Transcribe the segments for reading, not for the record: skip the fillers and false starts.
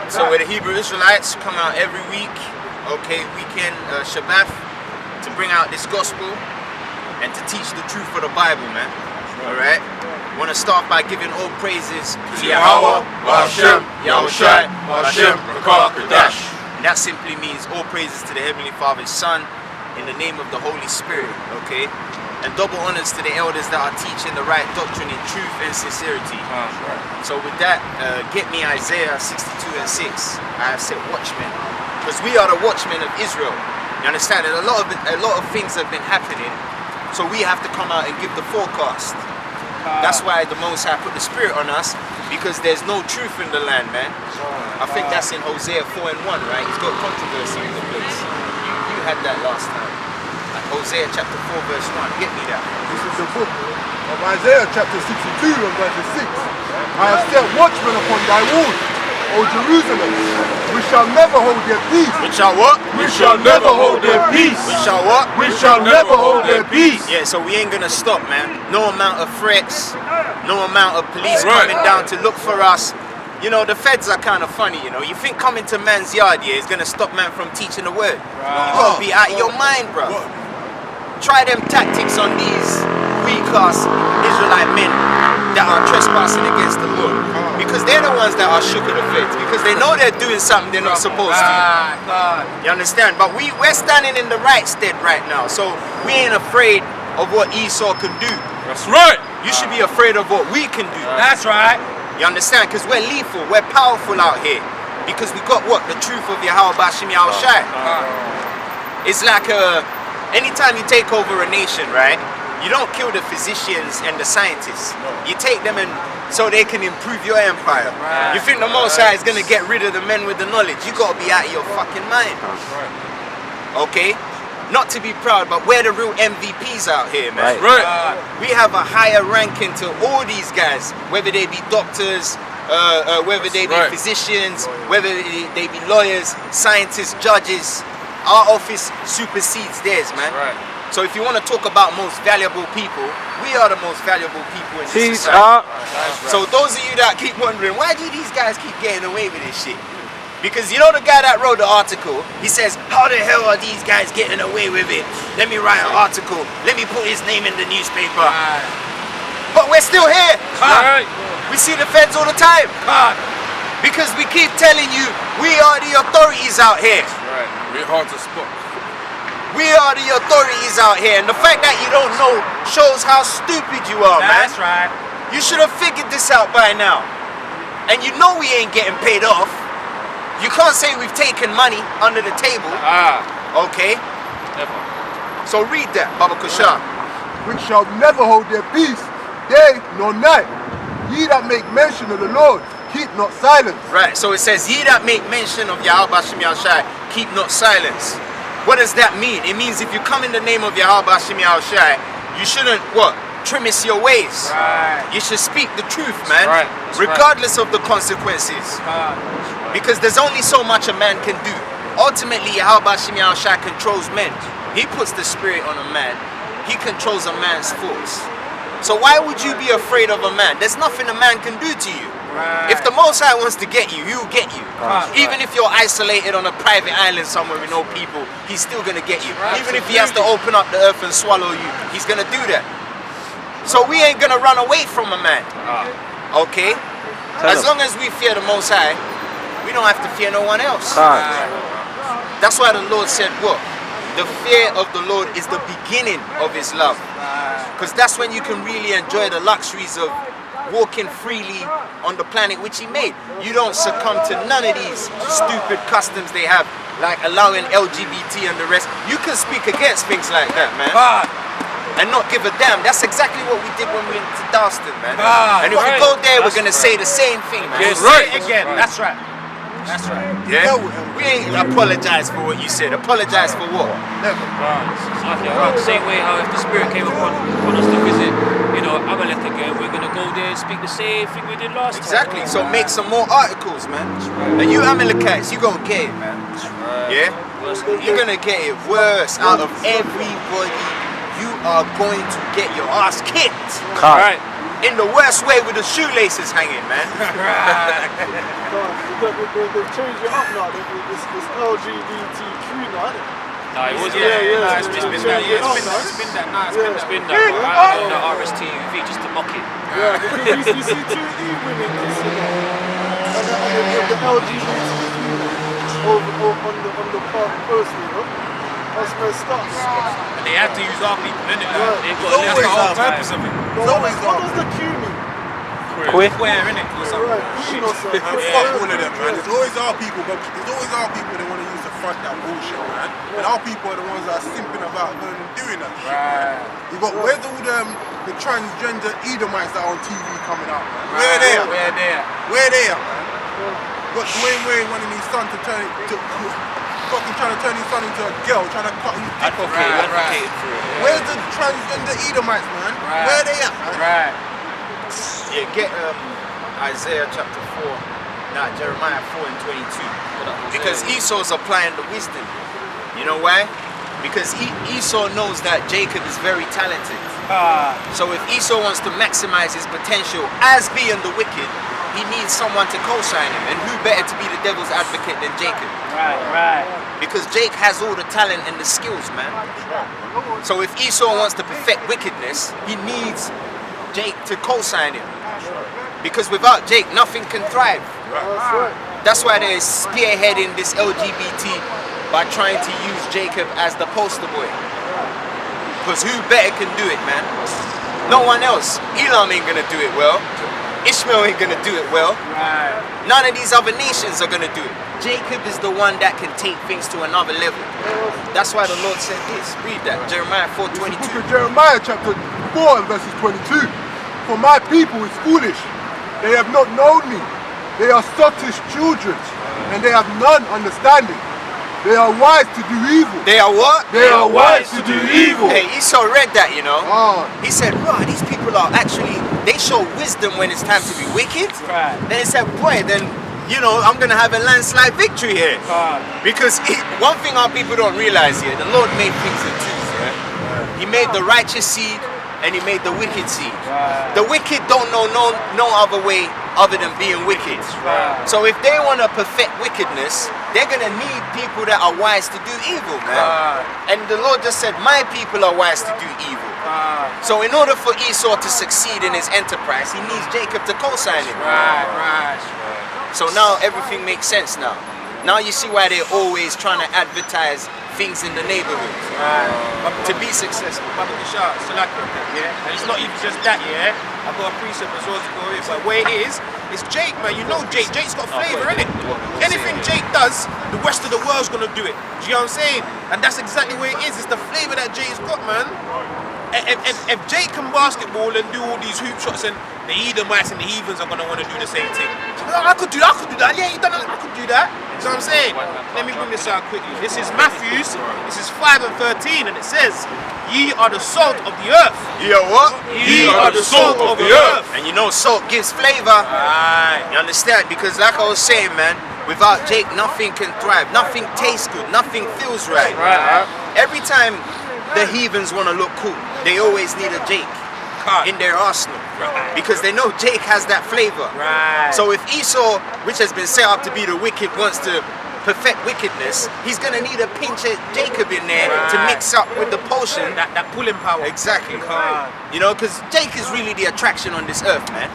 So we're the Hebrew Israelites, come out every week, okay, weekend Shabbat, to bring out this gospel and to teach the truth of the Bible, man. Alright? Want to start by giving all praises to Yahweh, Hashem, Yahushai, Hashem, Rakah, and that simply means all praises to the Heavenly Father's Son in the name of the Holy Spirit, okay? And double honors to the elders that are teaching the right doctrine in truth and sincerity. So with that, get me Isaiah 62 and 6. I have said watchmen, because we are the watchmen of Israel. You understand? And a lot of things have been happening, so we have to come out and give the forecast. That's why the Most High put the Spirit on us, because there's no truth in the land, man. I think that's in Hosea 4 and 1, right? He's got controversy in the place. You had that last time. Hosea chapter 4 verse 1. Get me that. This is the book of Isaiah chapter 62 and verse 6. I have set watchmen upon thy walls, O Jerusalem. We shall never hold their peace. We shall what? We shall never hold their peace. We shall what? We shall never hold their peace. Yeah, so we ain't gonna stop, man. No amount of threats, no amount of police coming down to look for us. You know, the feds are kind of funny, you know. You think coming to man's yard here is gonna stop man from teaching the word. You gotta be out of your mind, bro. Try them tactics on these weak-ass Israelite men that are trespassing against the Lord, because they're the ones that are shook of the feds, because they know they're doing something they're not supposed to. You understand? But we're standing in the right stead right now, so we ain't afraid of what Esau can do. That's right. You should be afraid of what we can do. That's right. You understand? Because we're lethal, we're powerful out here, because we got what? The truth of Yahweh Bashim Yahushai. It's like anytime you take over a nation, right? You don't kill the physicians and the scientists. You take them in so they can improve your empire. You think the Most High is going to get rid of the men with the knowledge? You got to be out of your fucking mind. Okay? Not to be proud, but we're the real MVPs out here, man. We have a higher ranking to all these guys, whether they be doctors, whether they be physicians, whether they be lawyers, scientists, judges. Our office supersedes theirs, man. So if you want to talk about most valuable people, we are the most valuable people in this society. So those of you that keep wondering, why do these guys keep getting away with this shit? Because you know the guy that wrote the article, he says, how the hell are these guys getting away with it? Let me write an article. Let me put his name in the newspaper. But we're still here. We see the feds all the time. Because we keep telling you, we are the authorities out here. We're hard to spot. We are the authorities out here, and the fact that you don't know shows how stupid you are, man. That's right. You should have figured this out by now. And you know we ain't getting paid off. You can't say we've taken money under the table. Okay? Never. So read that, Baba Kushar. We shall never hold their peace, day nor night. Ye that make mention of the Lord, keep not silence. Right, so it says, ye that make mention of Yahweh Bashim Yahushai, keep not silence. What does that mean? It means if you come in the name of Yahweh Bashim Yahushai, you shouldn't, what? Trimmess your ways. You should speak the truth, man. Regardless of the consequences. Because there's only so much a man can do. Ultimately, Yahweh Bashim Yahushai controls men. He puts the spirit on a man. He controls a man's thoughts. So why would you be afraid of a man? There's nothing a man can do to you. If the Most High wants to get you, he'll get you. Even if you're isolated on a private island somewhere with no people, he's still going to get you. Even if he has to open up the earth and swallow you, he's going to do that. So we ain't going to run away from a man. Okay? As long as we fear the Most High, we don't have to fear no one else. That's why the Lord said what? The fear of the Lord is the beginning of his love. Because that's when you can really enjoy the luxuries of walking freely on the planet which he made. You don't succumb to none of these stupid customs they have, like allowing LGBT and the rest. You can speak against things like that, man, and not give a damn. That's exactly what we did when we went to Dalston, man. And if we go there, we're going to say the same thing, man. Say it again. That's right. That's right. Yeah? We ain't apologize for what you said. Apologize for what? Never. Exactly. Right. Same way how if the Spirit came upon us to visit, you know, Amalek again, we're going to go there and speak the same thing we did last time. Exactly. So make some more articles, man. And you Amalekites, you going to get it, man. Yeah? You're going to get it worse out of everybody. You are going to get your ass kicked. Right. in the worst way with the shoelaces hanging, man. They've changed it up now. It's LGBTQ now, isn't it? No, it was Yeah. It's been that. It's been that. It's been that. I know the RSTUV just to mock it. Yeah, because you see two women kissing and the LGBTQ on the post, you know? That's messed up. And they have to use our people, innit? Right. They've got that's the whole purpose of it. What does the Q mean? Queer, innit? Right, Queen or something. Fuck all of them, man. It's always our people, but it's always our people that want to use to front that bullshit, man. And our people are the ones that are simping about going and doing that shit. Right. You got where's all the transgender Edomites that are on TV coming out, man? Where they at? Where they at, man? Got Dwayne Wade wanting his son to turn fucking trying to turn his son into a girl, trying to cut his dick off. Advocated for it. Where's the transgender Edomites, man? Where they at, man? Right. Yeah, get Isaiah chapter 4, Jeremiah 4 and 22. Because Esau's applying the wisdom. You know why? Because Esau knows that Jacob is very talented. So if Esau wants to maximize his potential as being the wicked, he needs someone to co-sign him. And who better to be the devil's advocate than Jacob? Right. Because Jake has all the talent and the skills, man. So if Esau wants to perfect wickedness, he needs Jake to co-sign him. Because without Jake, nothing can thrive. That's why they're spearheading this LGBT by trying to use Jacob as the poster boy. Because who better can do it, man? No one else. Elam ain't gonna do it well. Ishmael ain't gonna do it well. None of these other nations are gonna do it. Jacob is the one that can take things to another level. That's why the Lord said this. Read that, Jeremiah 4:22. Book of Jeremiah chapter 4 and verses 22. For my people is foolish. They have not known me. They are sottish children, and they have none understanding. They are wise to do evil. They are what? They are wise to do evil. Hey, Esau read that, you know. Ah. He said, wow, these people are actually, they show wisdom when it's time to be wicked. Right. Then he said, boy, then, you know, I'm going to have a landslide victory here. Because one thing our people don't realize here, the Lord made things in twos, right? He made the righteous seed and he made the wicked seed. The wicked don't know no other way other than being wicked. So if they want to perfect wickedness, they're going to need people that are wise to do evil, man. And the Lord just said, my people are wise to do evil. So in order for Esau to succeed in his enterprise, he needs Jacob to co-sign him. So now everything makes sense now. Now you see why they're always trying to advertise things in the neighborhood to be successful. And it's not even just that, yeah. I've got a precept as well to go with, but where it is, it's Jake, man. You know Jake. Jake's got flavour, innit? Anything Jake does, the rest of the world's gonna do it. Do you know what I'm saying? And that's exactly where it is. It's the flavour that Jake's got, man. If Jake can basketball and do all these hoop shots, and the Edomites and the heathens are gonna want to do the same thing. I could do that. Yeah, he done it. I could do that. You know what I'm saying? Let me bring this out quickly. This is Matthews. This is 5 and 13, and it says, "Ye are the salt of the earth." You know what? Ye are the salt of the earth. And you know salt gives flavor. You understand? Because like I was saying, man, without Jake, nothing can thrive. Nothing tastes good. Nothing feels right. Every time the heathens want to look cool, they always need a Jake in their arsenal. Because they know Jake has that flavor. So if Esau, which has been set up to be the wicked, wants to perfect wickedness, he's going to need a pinch of Jacob in there to mix up with the potion. That pulling power. Exactly. You know, because Jake is really the attraction on this earth, man.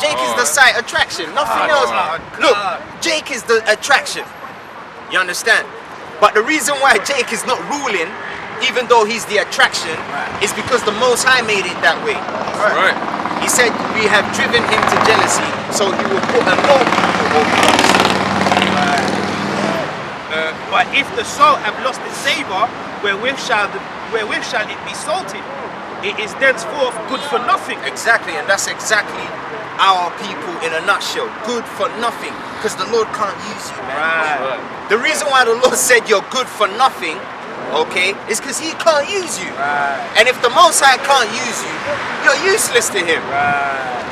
Jake is the sight attraction, nothing else. Look, Jake is the attraction. You understand? But the reason why Jake is not ruling, even though he's the attraction, is because the Most High made it that way. He said, we have driven him to jealousy, so he will put a no people over us. But if the salt have lost its savour, wherewith shall it be salted? It is thenceforth good for nothing. Exactly, and that's exactly our people in a nutshell. Good for nothing, because the Lord can't use you, man. The reason why the Lord said you're good for nothing, okay, is because he can't use you. And if the Most High can't use you, you're useless to him.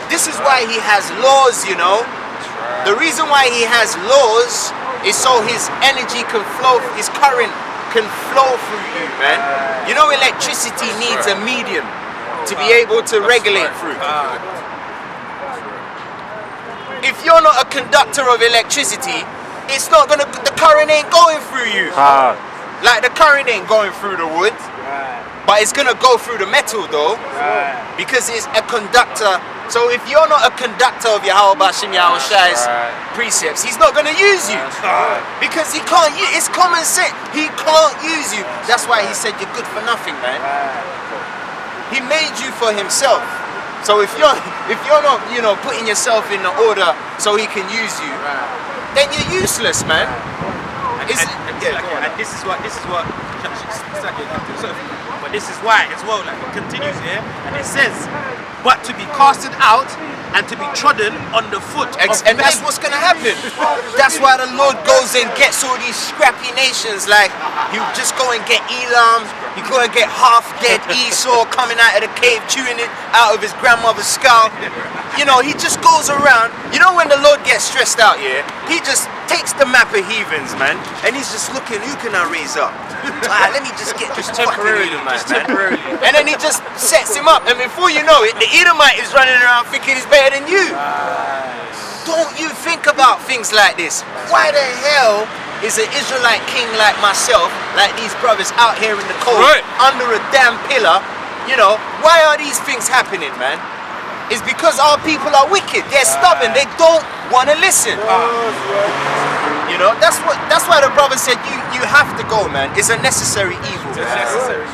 This is why he has laws, you know. The reason why he has laws is so his energy can flow, his current can flow through you, man. You know electricity needs a medium. to be able to regulate through. If you're not a conductor of electricity, it's not gonna, the current ain't going through you. Like the current ain't going through the wood, but it's gonna go through the metal though, because it's a conductor. So if you're not a conductor of Yahweh Bashim Yahushai's precepts, he's not gonna use you, because he can't. It's common sense. He can't use you. That's why he said you're good for nothing, man. He made you for himself. So if you're not, you know, putting yourself in the order so he can use you, then you're useless, man. And this is what but this is why as well, like it continues here, and it says, but to be casted out and to be trodden on the foot and that's what's gonna happen. That's why the Lord goes and gets all these scrappy nations. Like you just go and get Elam, you go and get half dead Esau coming out of the cave chewing it out of his grandmother's skull. You know, he just goes around. You know when the Lord gets stressed out, yeah, he just takes the map of heathens, man, and he's just looking, who can I raise up? Let me just get this temporarily, man. And then he just sets him up, and before you know it, the Edomite is running around thinking he's better than you. Don't you think about things like this? Why the hell is an Israelite king like myself, like these brothers out here in the cold, under a damn pillar? You know, why are these things happening, man? It's because our people are wicked. They're stubborn. They don't want to listen. You know, that's why the brother said you have to go, man. It's a necessary evil. It's necessary.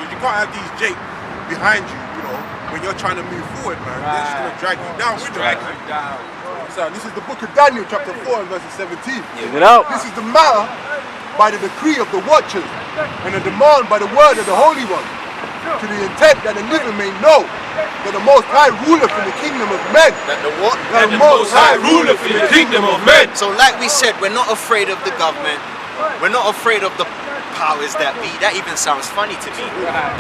You can't have these Jake behind you, you know, when you're trying to move forward, man. They're just gonna drag you down with them. So this is the book of Daniel, chapter 4, and verse 17. Get it out. This is the matter by the decree of the watchers, and the demand by the word of the Holy One, to the intent that the living may know that the Most High ruleth in the kingdom of men. That the what? That the Most High ruleth in the kingdom of men. So like we said, we're not afraid of the government. We're not afraid of the powers that be. That even sounds funny to me.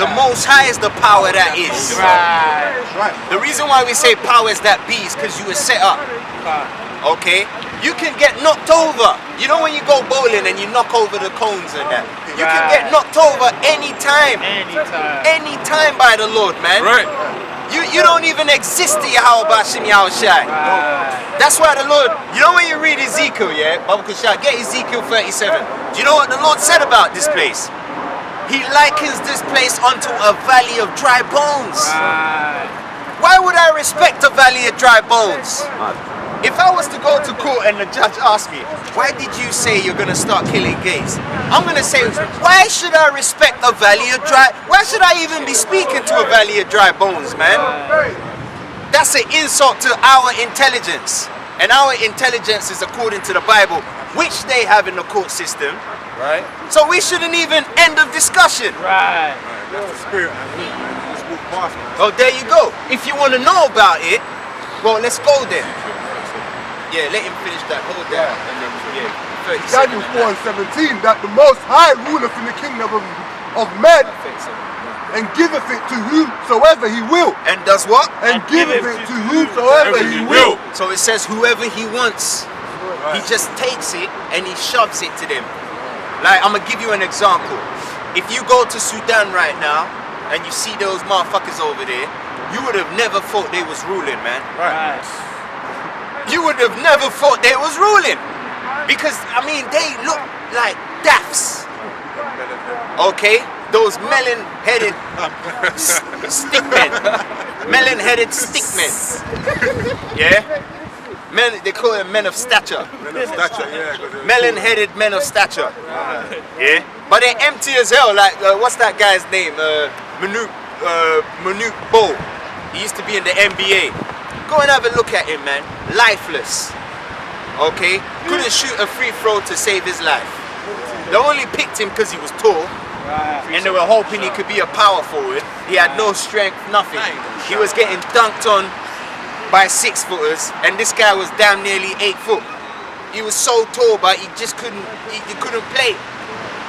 The Most High is the power that is. Right. The reason why we say powers that be is because you were set up. Okay? You can get knocked over. You know when you go bowling and you knock over the cones and that? You can get knocked over anytime. Anytime by the Lord, man. Right. You don't even exist to Yahweh Bashim Yahushai. That's why the Lord, you know when you read Ezekiel, yeah? Baba Kushai, get Ezekiel 37. Do you know what the Lord said about this place? He likens this place unto a valley of dry bones. Why would I respect a valley of dry bones? If I was to go to court and the judge asked me, why did you say you're going to start killing gays? I'm going to say, why should I respect a valley of dry... Why should I even be speaking to a valley of dry bones, man? That's an insult to our intelligence. And our intelligence is according to the Bible, which they have in the court system. Right. So we shouldn't even end of discussion. Right. That's the spirit, man. Just walk past, man. Oh, there you go. If you want to know about it, well, let's go then. Yeah, let him finish that. Hold that. And then, yeah, 37. Daniel 4 and 17, that the Most High ruleth in the kingdom of men, and giveth it to whomsoever he will. And does what? And giveth it to whomsoever he will. So it says whoever he wants. He just takes it and he shoves it to them. Like, I'm going to give you an example. If you go to Sudan right now and you see those motherfuckers over there, you would have never thought they was ruling, man. Right. You would have never thought they was ruling. Because, I mean, they look like daffs. Okay? Those melon-headed stickmen. Melon-headed stickmen. Yeah? Men, they call them men of stature. Men of stature, yeah. Melon-headed men of stature. Yeah? But they're empty as hell. Like, what's that guy's name? Manute Bol. He used to be in the NBA. Go and have a look at him, man. Lifeless. Okay? Couldn't shoot a free throw to save his life. They only picked him because he was tall. And they were hoping he could be a power forward. He had no strength, nothing. He was getting dunked on by 6-footers, and this guy was damn nearly 8 foot. He was so tall, but he just couldn't, he couldn't play.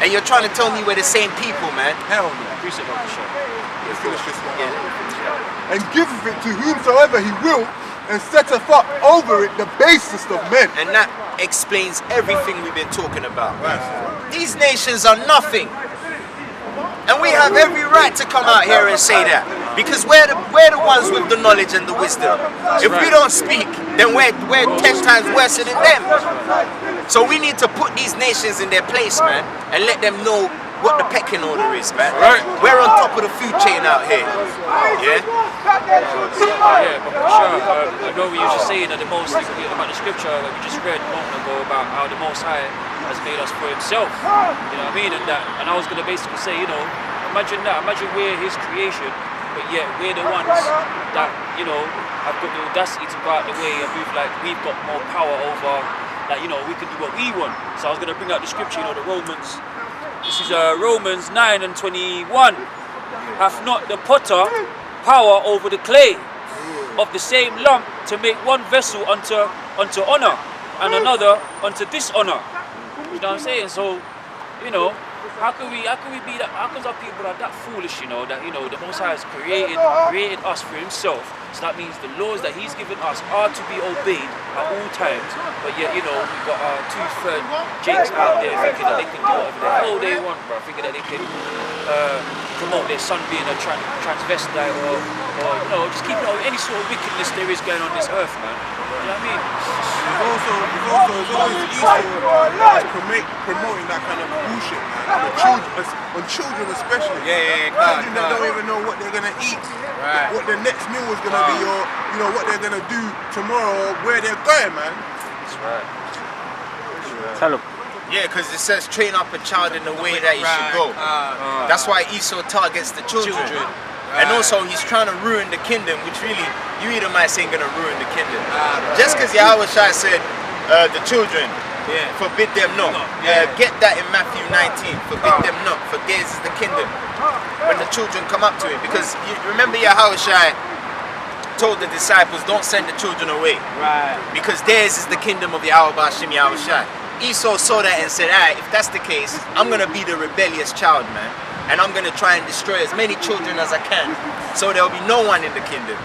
And you're trying to tell me we're the same people, man. Hell no. Appreciate that for sure. Let's finish this one. And giveth it to whomsoever he will, and setteth up over it the basest of men. And that explains everything we've been talking about. These nations are nothing. And we have every right to come out here and say that. Because we're the ones with the knowledge and the wisdom. If we don't speak, then we're 10 times worse than them. So we need to put these nations in their place, man, and let them know what the pecking order is, man. Right. We're on top of the food chain out here. Yeah? Yeah, but for sure. I know we were just saying that about the scripture that we just read a moment ago about how the Most High has made us for Himself. You know what I mean? And I was going to basically say, you know, imagine that. Imagine we're His creation, but yet we're the ones that, you know, have got the audacity to go out the way and move like we've got more power over, like, you know, we can do what we want. So I was going to bring out the scripture, you know, the Romans. This is Romans 9:21. Hath not the potter power over the clay of the same lump to make one vessel unto honor and another unto dishonor? You know what I'm saying? So, you know, how can we be that? How come our people are that foolish? You know that, you know, the Most High has created us for Himself. So that means the laws that He's given us are to be obeyed at all times. But yet, you know, we've got our 2/3 jakes out there thinking that they can do whatever the hell they want, bro. Thinking that they can promote their son being a transvestite or you know, just keeping up with any sort of wickedness there is going on this earth, man. You know what I mean? It's always easy promoting that kind of bullshit, man. On children especially. Children that don't even know what they're gonna eat, what their next meal is gonna be, or you know what they're gonna do tomorrow, or where they're going, man. That's right. Tell them. Yeah, because it says train up a child in the way that he should go. That's why Esau targets the children. And also he's trying to ruin the kingdom, which really, you Edomites ain't gonna ruin the kingdom. Just because Yahweh Shai said the children, forbid them not. Get that in Matthew 19, forbid them not, for theirs is the kingdom. When the children come up to him, because you remember Yahweh Shai told the disciples, don't send the children away. Because theirs is the kingdom of Yahweh Bashim Yahweh Shai. Esau saw that and said, alright, if that's the case, I'm gonna be the rebellious child, man. And I'm gonna try and destroy as many children as I can, so there'll be no one in the kingdom.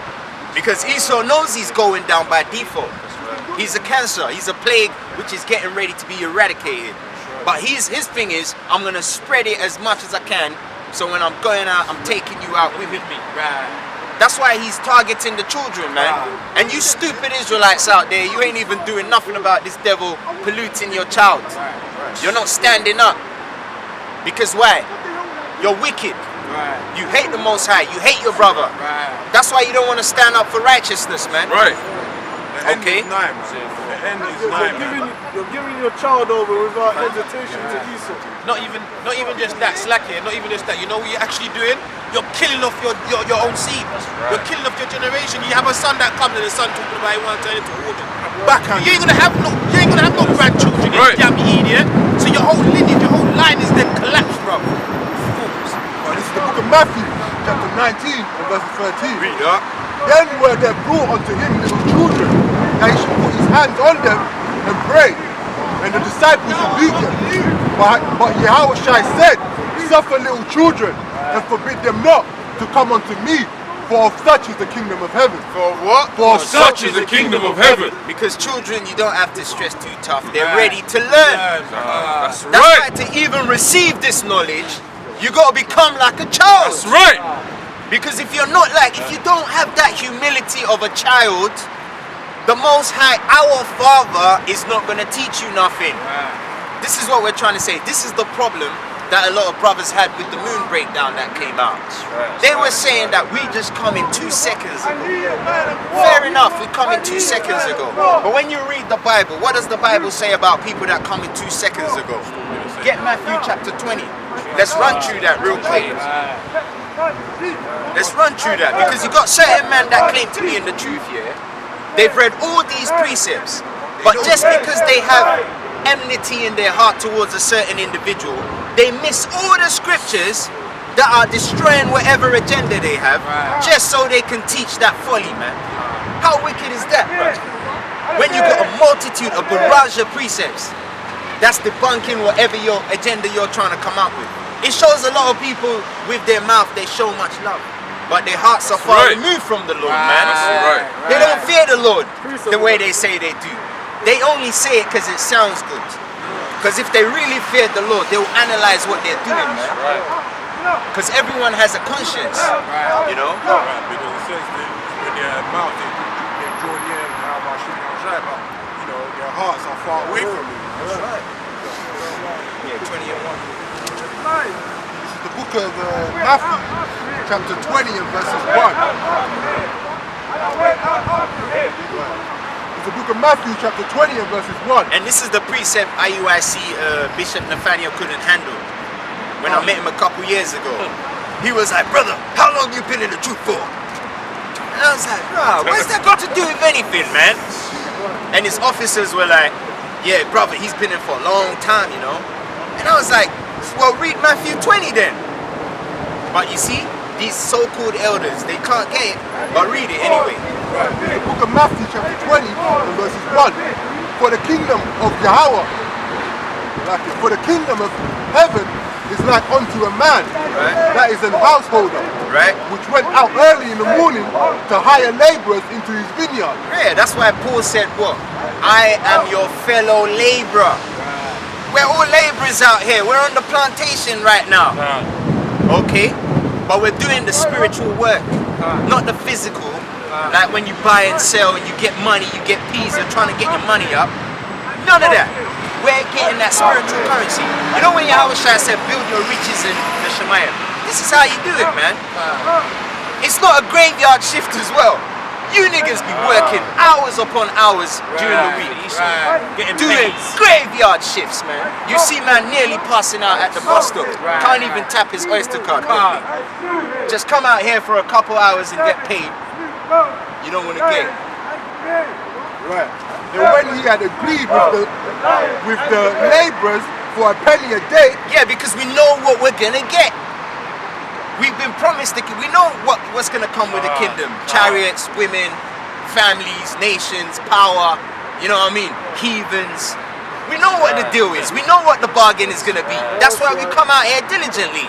Because Esau knows he's going down by default. He's a cancer, he's a plague which is getting ready to be eradicated. But his thing is, I'm gonna spread it as much as I can, so when I'm going out, I'm taking you out with me. That's why he's targeting the children, man. And you stupid Israelites out there, you ain't even doing nothing about this devil polluting your child. You're not standing up. Because why? You're wicked. You hate the Most High. You hate your brother. That's why you don't want to stand up for righteousness, man. Okay? You're giving your child over without hesitation to Esau. Not even just that, slack here, not even just that. You know what you're actually doing? You're killing off your own seed. You're killing off your generation. You have a son that comes and the son talking about he wants to turn into a woman. Backhand. You ain't gonna have no grandchildren, you damn idiot. So your whole lineage, your whole line is then collapsed, bro. Fools. Well, this is the book of Matthew, chapter 19 and verse 13. Read up. Then were there brought unto him little children, that he should put his hands on them and pray. And the disciples rebuked them. But Yahweh Shai said, suffer little children and forbid them not to come unto me, for of such is the kingdom of heaven. For what? For of such is the kingdom of heaven. Because children, you don't have to stress too tough. They're ready to learn. That's That's why to even receive this knowledge, you got to become like a child. That's right. Because if you're not like, if you don't have that humility of a child, the Most High, our Father, is not going to teach you nothing. This is what we're trying to say. This is the problem that a lot of brothers had with the moon breakdown that came out. They were saying that we just come in 2 seconds ago. Fair enough, we come in 2 seconds ago. But when you read the Bible, what does the Bible say about people that come in 2 seconds ago? Get Matthew chapter 20. Let's run through that real quick. Let's run through that, because you got certain men that claim to be in the truth, yeah? They've read all these precepts, but just because they have enmity in their heart towards a certain individual, they miss all the scriptures that are destroying whatever agenda they have, just so they can teach that folly, man. How wicked is that, bro? When you got a multitude, a barrage of precepts that's debunking whatever your agenda you're trying to come up with. It shows a lot of people with their mouth, they show much love, but their hearts are far removed from the Lord, man. They don't fear the Lord the way they say they do. They only say it because it sounds good. Because if they really feared the Lord, they'll analyze what they're doing, man. Because everyone has a conscience, you know? Right, because it says that when their mouth they're drawn near to how much but you know, their hearts are far away from it. That's right. Yeah, 20 and 1. This is the book of Matthew, chapter 20 and verses 1. It's the book of Matthew, chapter 20 and verses 1. And this is the precept IUIC Bishop Nathaniel couldn't handle. When I met him a couple years ago, he was like, brother, how long you been in the truth for? And I was like, bro, what's that got to do with anything, man? And his officers were like, yeah, brother, he's been in for a long time, you know? And I was like, well, read Matthew 20 then. But you see, these so-called elders, they can't get it, but read it anyway. The book of Matthew, chapter 20 and verses 1. For the kingdom of Yahweh, for the kingdom of heaven is like unto a man that is an householder, which went out early in the morning to hire laborers into his vineyard. Yeah, that's why Paul said what? I am your fellow laborer. We're all laborers out here. We're on the plantation right now. Okay? But we're doing the spiritual work, not the physical. Like when you buy and sell and you get money, you get peas, they're trying to get your money up. None of that. We're getting that spiritual currency. You know when Yahweh said, build your riches in the Shemayim? This is how you do it, man. It's not a graveyard shift as well. You niggas be working hours upon hours during the week. Doing graveyard shifts, man. You see man nearly passing out at the bus stop. Can't even tap his Oyster card properly. Just come out here for a couple hours and get paid. You don't want to get it. Right. And when he had agreed with the laborers for a penny a day. Yeah, because we know what we're gonna get. We've been promised we know what's gonna come with the kingdom. Chariots, women, families, nations, power, you know what I mean? Heathens. We know what the deal is. We know what the bargain is gonna be. That's why we come out here diligently.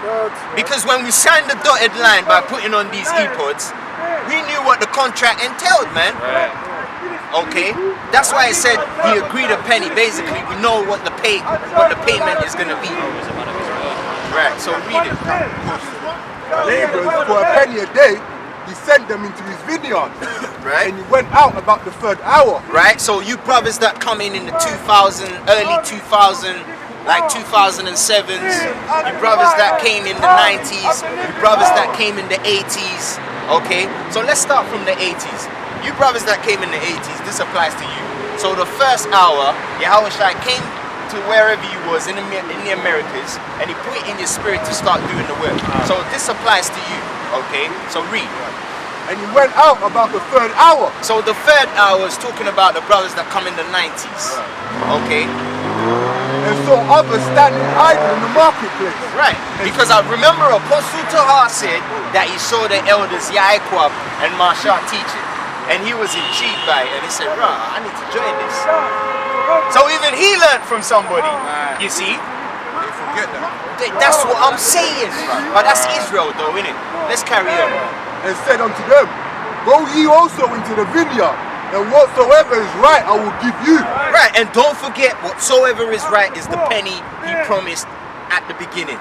Because when we signed the dotted line by putting on these earpods, we knew what the contract entailed, man. Okay, that's why I said he agreed a penny. Basically, we know what the payment is gonna be. Right. So read it. Laborers for a penny a day, he sent them into his vineyard. Right. And he went out about the third hour. Right. So you brothers that come in the 2000, early 2000, like 2007s, you brothers that came in the 90s, you brothers that came in the 80s. Okay. So let's start from the 80s. You brothers that came in the 80s, this applies to you. So the first hour, Yahweh Shai came to wherever you was in the Americas, and he put it in your spirit to start doing the work. So this applies to you, okay? So read. And he went out about the third hour. So the third hour is talking about the brothers that come in the 90s, okay? And saw others standing idle in the marketplace. Right, because I remember Apostle Tahar said that he saw the elders Yaquab and Marsha teaching. And he was intrigued by it, and he said, "Rah, I need to join this." So even he learned from somebody. You see? They forget that. That's what I'm saying. But that's Israel, though, innit? Let's carry on. And said unto them, Go ye also into the vineyard, and whatsoever is right I will give you. Right, and don't forget, whatsoever is right is the penny he promised at the beginning.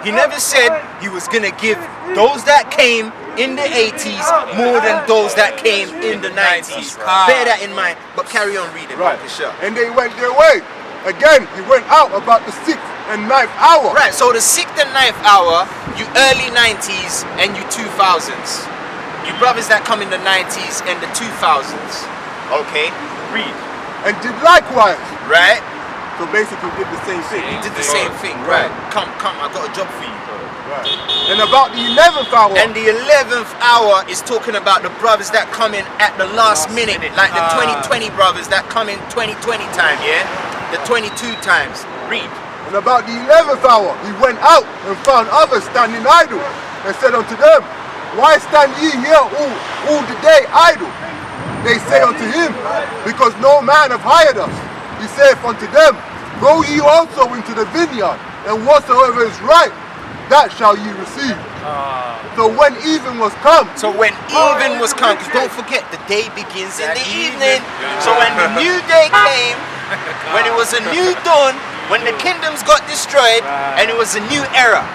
He never said he was gonna give those that came in the 80s more than those that came in the 90s. Bear that in mind, but carry on reading. Right. Sure. And they went their way. Again, he went out about the 6th and 9th hour. Right, so the 6th and 9th hour, you early 90s and you 2000s. You brothers that come in the 90s and the 2000s. Okay, read. And did likewise. Right? So basically did the same thing. He did the same thing, right? Come, I got a job for you. Right. And about the 11th hour. And the 11th hour is talking about the brothers that come in at the last minute, like the 2020 brothers that come in 2020 time, yeah? The 22 times. Read. And about the 11th hour he went out and found others standing idle, and said unto them, Why stand ye here all the day idle? They say unto him, Because no man hath hired us. He saith unto them, Go ye also into the vineyard, and whatsoever is right, that shall ye receive. So when even was come. So when even was come, because don't forget, the day begins in the evening. So when the new day came, when it was a new dawn, when the kingdoms got destroyed, and it was a new era.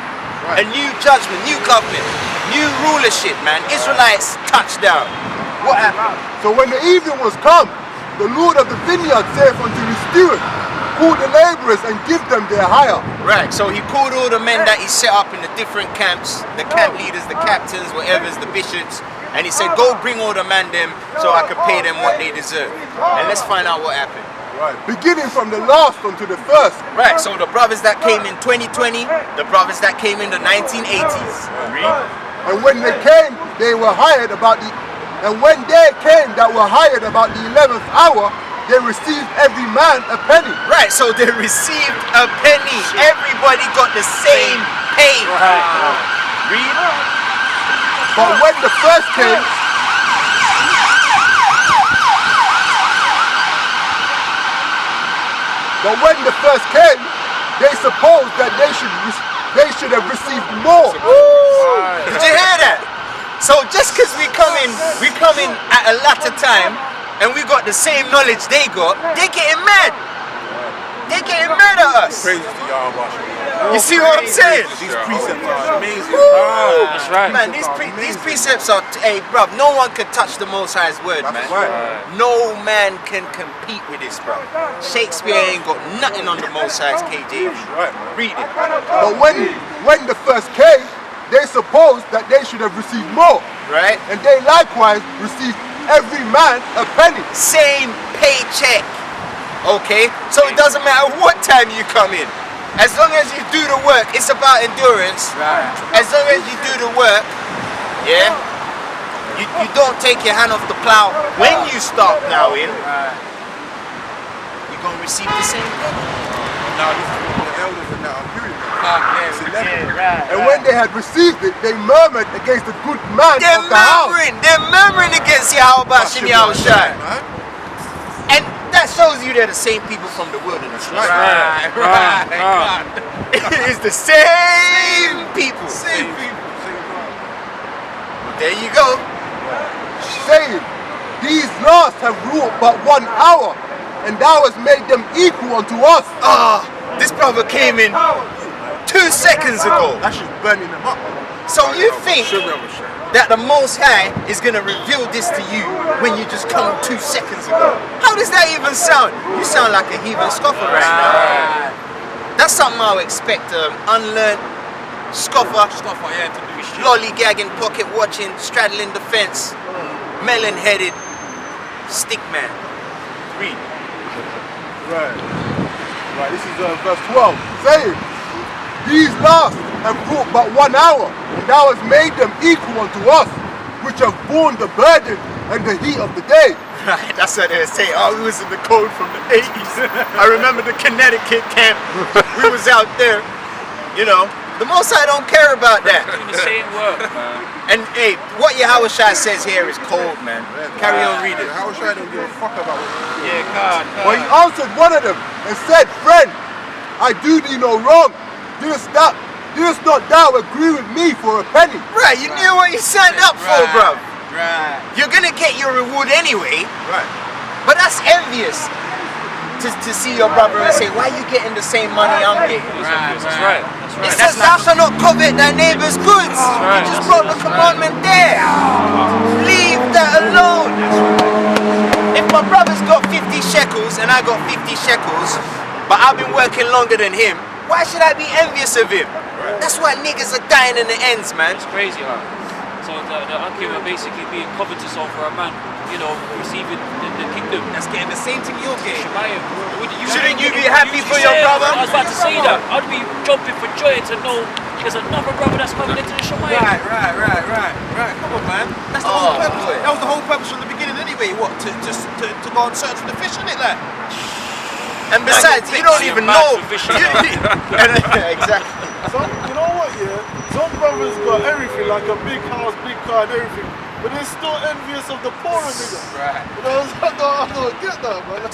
A new judgment, new government, new rulership, man. Israelites touchdown. What happened? So when the evening was come, the Lord of the vineyard saith unto his steward, call the laborers and give them their hire. Right, so he called all the men that he set up in the different camps, the camp leaders, the captains, whatever's, the bishops, and he said, go bring all the man them so I can pay them what they deserve. And let's find out what happened. Right. Beginning from the last unto the first. Right, so the brothers that came in 2020, the brothers that came in the 1980s. Read. And when they came, they were hired about the... And when they came that were hired about the 11th hour, they received every man a penny. Right, so they received a penny. Everybody got the same pay. Read. But when the first came... But when the first came, they supposed that they should have received more. Did you hear that? So just because we come in at a latter time, and we got the same knowledge they got, they getting mad. They getting mad at us. Praise to Yahweh. You see what I'm saying? These precepts are amazing. That's right. Man, these precepts are, hey, bruv, no one can touch the Most High's word, man. No man can compete with this, bro. Shakespeare ain't got nothing on the Most High's KJV. Read it. But when the first came, they supposed that they should have received more. Right? And they likewise received every man a penny. Same paycheck. Okay? So it doesn't matter what time you come in. As long as you do the work, it's about endurance. Right. As long as you do the work, yeah, you don't take your hand off the plow when you start plowing, you're going to receive the same thing. Now this is what the elders and that are doing. And when they had received it, they murmured against the good man of the house. They're murmuring against Yahweh Bashim Yahushai. And that shows you they're the same people from the wilderness. Right. It's the same people. Same people. There you go. Saying, these last have ruled but 1 hour, and thou hast made them equal unto us. This brother came in 2 seconds ago. That shit's burning them up. So you think that the Most High is going to reveal this to you when you just come 2 seconds ago? How does that even sound? You sound like a heathen scoffer right now. That's something I would expect an unlearned scoffer, lollygagging, pocket watching, straddling the fence, melon-headed stick man. Read. Right, this is verse 12. Saying, these last have brought but 1 hour, and thou hast made them equal unto us, which have borne the burden and the heat of the day. Right, that's what they say. Oh, we was in the cold from the 80s. I remember the Connecticut camp. We was out there, you know. The Most High don't care about that. Doing the same work, man. And hey, what Yahushua says here is cold, man. Carry on reading. How should I don't give a fuck about what But he answered one of them and said, friend, I do thee no wrong. Didst not thou agree with me for a penny? Right, you knew what you signed up for, bro. Right. You're gonna get your reward anyway. Right. But that's envious to see your brother and say, why are you getting the same money I'm getting? That's right. It says thou shalt not covet thy neighbor's goods. You just brought the commandment there. Leave that alone. If my brother's got 50 shekels and I got 50 shekels, but I've been working longer than him, why should I be envious of him? That's why niggas are dying in the ends, man. It's crazy, huh? So the Akim are basically being covetous over a man, you know, receiving the kingdom. That's getting the same thing you're getting. Shemayim. Shouldn't you be happy for your brother? I was about to say that. I'd be jumping for joy to know there's another brother that's coming into the Shemayim. Right. Come on, man. That's the whole purpose. That was the whole purpose from the beginning anyway. What? To go and search for the fish, isn't it, like? And besides, you don't even know. Exactly. Some, you know what, yeah? Some brothers got everything, like a big house, big car and everything, but they're still envious of the poorer nigga. Right. You know, I don't get that, man.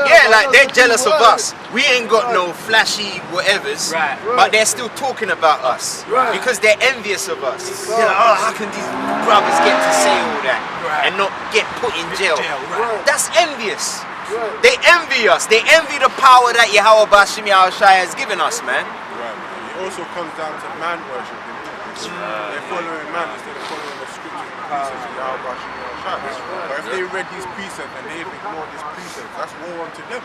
Yeah, like they're jealous of us. We ain't got no flashy whatevers, Right. but they're still talking about us because they're envious of us. They're like, oh, how can these brothers get to say all that and not get put in jail? That's envious. They envy us. They envy the power that Yahweh Bashim Yahushai has given us, man. also comes down to man worshipping. They're following man instead of following the scriptures and precepts of Yahweh Shai. But if they read these precepts and they've ignored these precepts, that's war unto them.